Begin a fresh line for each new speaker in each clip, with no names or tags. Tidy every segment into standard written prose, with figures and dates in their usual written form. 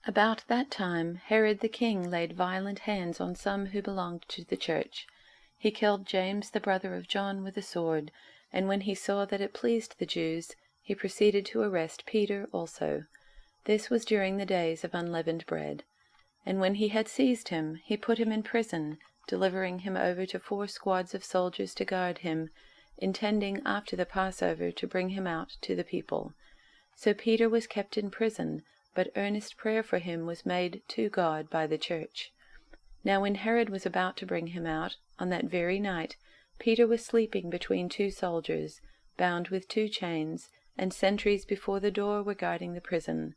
About that time Herod the king laid violent hands on some who belonged to the church. He killed James the brother of John with a sword, and when he saw that it pleased the Jews, he proceeded to arrest Peter also. This was during the days of unleavened bread. And when he had seized him, he put him in prison, delivering him over to 4 squads of soldiers to guard him, intending after the Passover to bring him out to the people. So Peter was kept in prison, but earnest prayer for him was made to God by the church. Now when Herod was about to bring him out, on that very night, Peter was sleeping between 2 soldiers, bound with 2 chains, and sentries before the door were guarding the prison.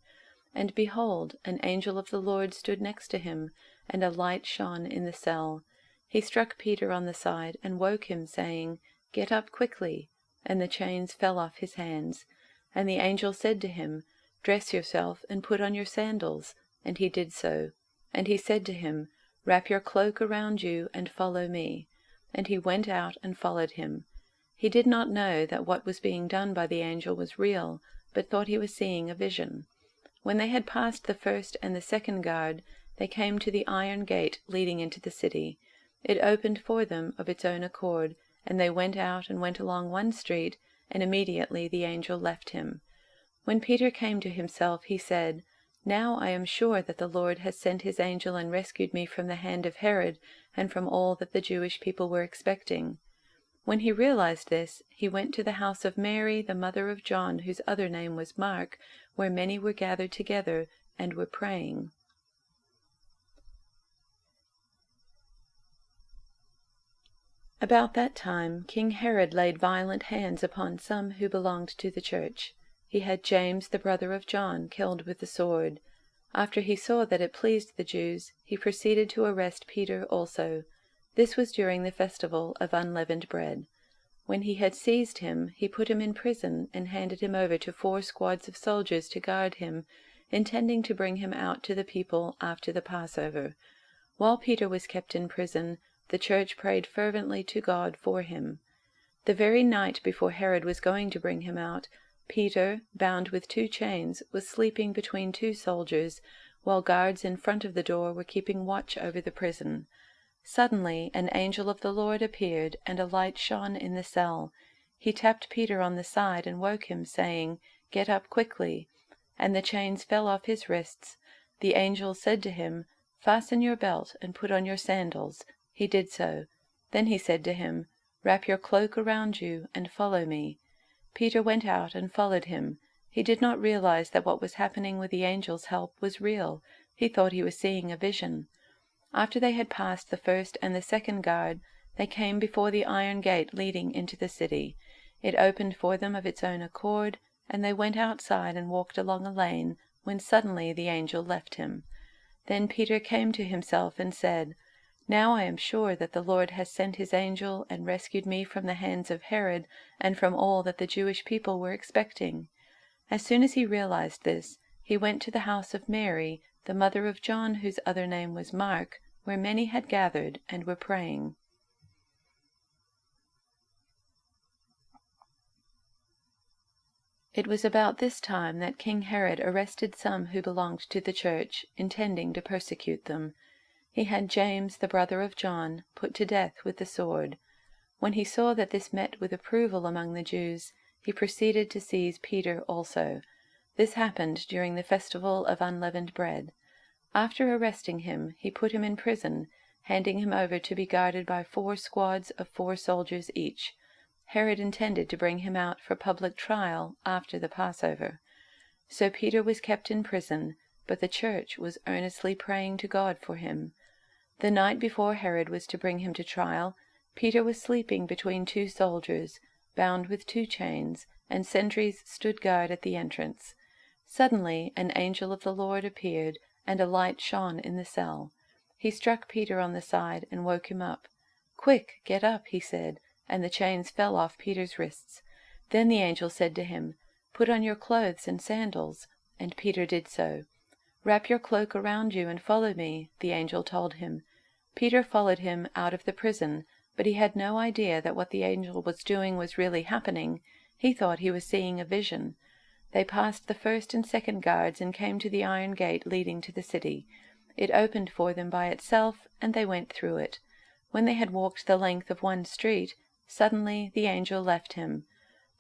And behold, an angel of the Lord stood next to him, and a light shone in the cell. He struck Peter on the side, and woke him, saying, "Get up quickly." And the chains fell off his hands. And the angel said to him, "Dress yourself, and put on your sandals." And he did so. And he said to him, "Wrap your cloak around you, and follow me." And he went out and followed him. He did not know that what was being done by the angel was real, but thought he was seeing a vision. When they had passed the 1st and the 2nd guard, they came to the iron gate leading into the city. It opened for them of its own accord, and they went out and went along one street, and immediately the angel left him. When Peter came to himself, he said, "Now I am sure that the Lord has sent his angel and rescued me from the hand of Herod and from all that the Jewish people were expecting." When he realized this, he went to the house of Mary, the mother of John, whose other name was Mark, where many were gathered together and were praying. About that time King Herod laid violent hands upon some who belonged to the church. He had James the brother of John killed with the sword. After he saw that it pleased the Jews, he proceeded to arrest Peter also. This was during the festival of unleavened bread. When he had seized him, he put him in prison and handed him over to 4 squads of soldiers to guard him, intending to bring him out to the people after the Passover. While Peter was kept in prison, the church prayed fervently to God for him. The very night before Herod was going to bring him out, Peter, bound with 2 chains, was sleeping between 2 soldiers, while guards in front of the door were keeping watch over the prison. Suddenly an angel of the Lord appeared, and a light shone in the cell. He tapped Peter on the side and woke him, saying, "Get up quickly." And the chains fell off his wrists. The angel said to him, "Fasten your belt and put on your sandals." He did so. Then he said to him, "Wrap your cloak around you and follow me." Peter went out and followed him. He did not realize that what was happening with the angel's help was real. He thought he was seeing a vision. After they had passed the 1st and the 2nd guard, they came before the iron gate leading into the city. It opened for them of its own accord, and they went outside and walked along a lane, when suddenly the angel left him. Then Peter came to himself and said, "Now I am sure that the Lord has sent his angel and rescued me from the hands of Herod and from all that the Jewish people were expecting." As soon as he realized this, he went to the house of Mary, the mother of John, whose other name was Mark, where many had gathered and were praying. It was about this time that King Herod arrested some who belonged to the church, intending to persecute them. He had James, the brother of John, put to death with the sword. When he saw that this met with approval among the Jews, he proceeded to seize Peter also. This happened during the festival of unleavened bread. After arresting him, he put him in prison, handing him over to be guarded by 4 squads of 4 soldiers each. Herod intended to bring him out for public trial after the Passover. So Peter was kept in prison, but the church was earnestly praying to God for him. The night before Herod was to bring him to trial, Peter was sleeping between 2 soldiers, bound with 2 chains, and sentries stood guard at the entrance. Suddenly an angel of the Lord appeared, and a light shone in the cell. He struck Peter on the side and woke him up. "Quick, get up," he said, and the chains fell off Peter's wrists. Then the angel said to him, "Put on your clothes and sandals," and Peter did so. "Wrap your cloak around you and follow me," the angel told him. Peter followed him out of the prison, but he had no idea that what the angel was doing was really happening. He thought he was seeing a vision. They passed the first and second guards and came to the iron gate leading to the city. It opened for them by itself, and they went through it. When they had walked the length of one street, suddenly the angel left him.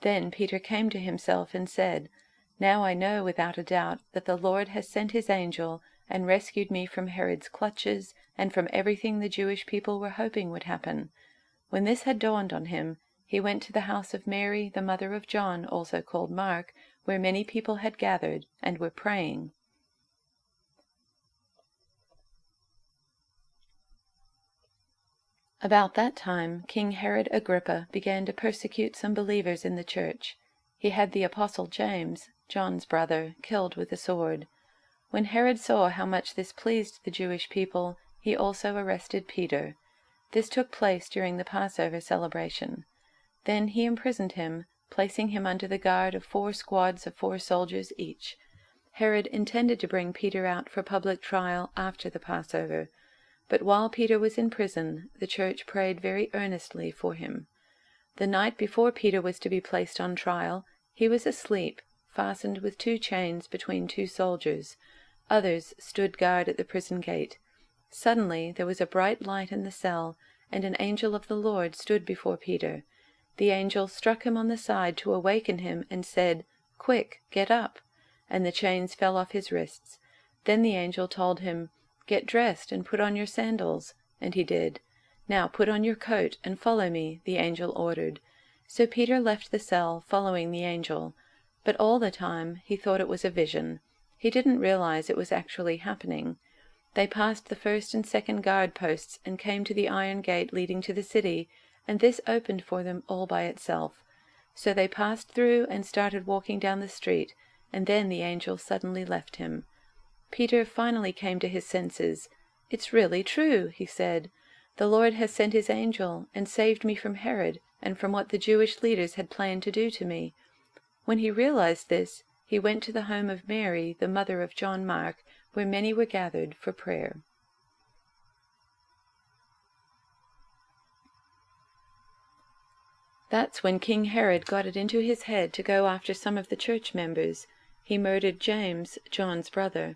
Then Peter came to himself and said, "Now I know without a doubt that the Lord has sent his angel and rescued me from Herod's clutches and from everything the Jewish people were hoping would happen." When this had dawned on him, he went to the house of Mary, the mother of John, also called Mark, where many people had gathered and were praying. About that time, King Herod Agrippa began to persecute some believers in the church. He had the apostle James, John's brother, killed with a sword. When Herod saw how much this pleased the Jewish people, he also arrested Peter. This took place during the Passover celebration. Then he imprisoned him, placing him under the guard of 4 squads of 4 soldiers each. Herod intended to bring Peter out for public trial after the Passover. But while Peter was in prison, the church prayed very earnestly for him. The night before Peter was to be placed on trial, he was asleep, fastened with 2 chains between 2 soldiers. Others stood guard at the prison gate. Suddenly there was a bright light in the cell, and an angel of the Lord stood before Peter. The angel struck him on the side to awaken him and said, "Quick, get up!" And the chains fell off his wrists. Then the angel told him, "Get dressed and put on your sandals," and he did. "Now put on your coat and follow me," the angel ordered. So Peter left the cell, following the angel. But all the time he thought it was a vision. He didn't realize it was actually happening. They passed the first and second guard posts and came to the iron gate leading to the city, and this opened for them all by itself. So they passed through and started walking down the street, and then the angel suddenly left him. Peter finally came to his senses. "It's really true," he said. "The Lord has sent his angel and saved me from Herod and from what the Jewish leaders had planned to do to me." When he realized this, he went to the home of Mary, the mother of John Mark, where many were gathered for prayer. That's when King Herod got it into his head to go after some of the church members. He murdered James, John's brother.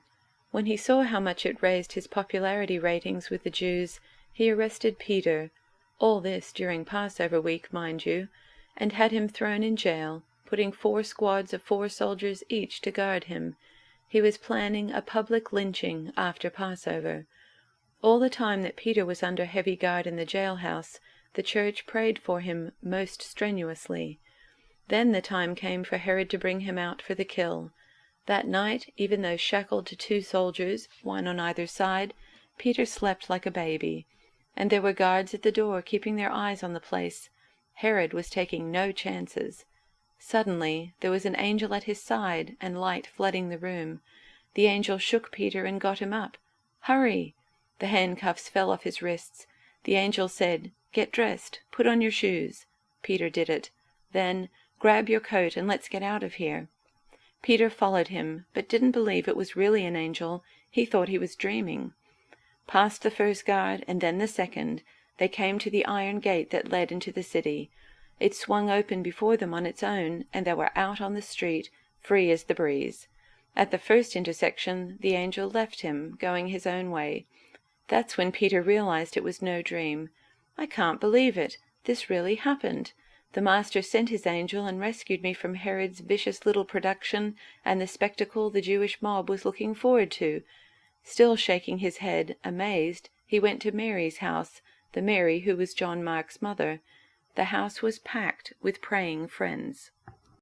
When he saw how much it raised his popularity ratings with the Jews, he arrested Peter, all this during Passover week, mind you, and had him thrown in jail, putting 4 squads of 4 soldiers each to guard him. He was planning a public lynching after Passover. All the time that Peter was under heavy guard in the jailhouse, the church prayed for him most strenuously. Then the time came for Herod to bring him out for the kill. That night, even though shackled to 2 soldiers, 1 on either side, Peter slept like a baby, and there were guards at the door keeping their eyes on the place. Herod was taking no chances. Suddenly there was an angel at his side and light flooding the room. The angel shook Peter and got him up. "Hurry!" The handcuffs fell off his wrists. The angel said, "Get dressed, put on your shoes." Peter did it. Then, "Grab your coat and let's get out of here." Peter followed him, but didn't believe it was really an angel. He thought he was dreaming. Past the first guard and then the second, they came to the iron gate that led into the city. It swung open before them on its own, and they were out on the street, free as the breeze. At the first intersection, the angel left him, going his own way. That's when Peter realized it was no dream. "I can't believe it. This really happened. The Master sent his angel and rescued me from Herod's vicious little production and the spectacle the Jewish mob was looking forward to." Still shaking his head, amazed, he went to Mary's house, the Mary who was John Mark's mother. The house was packed with praying friends.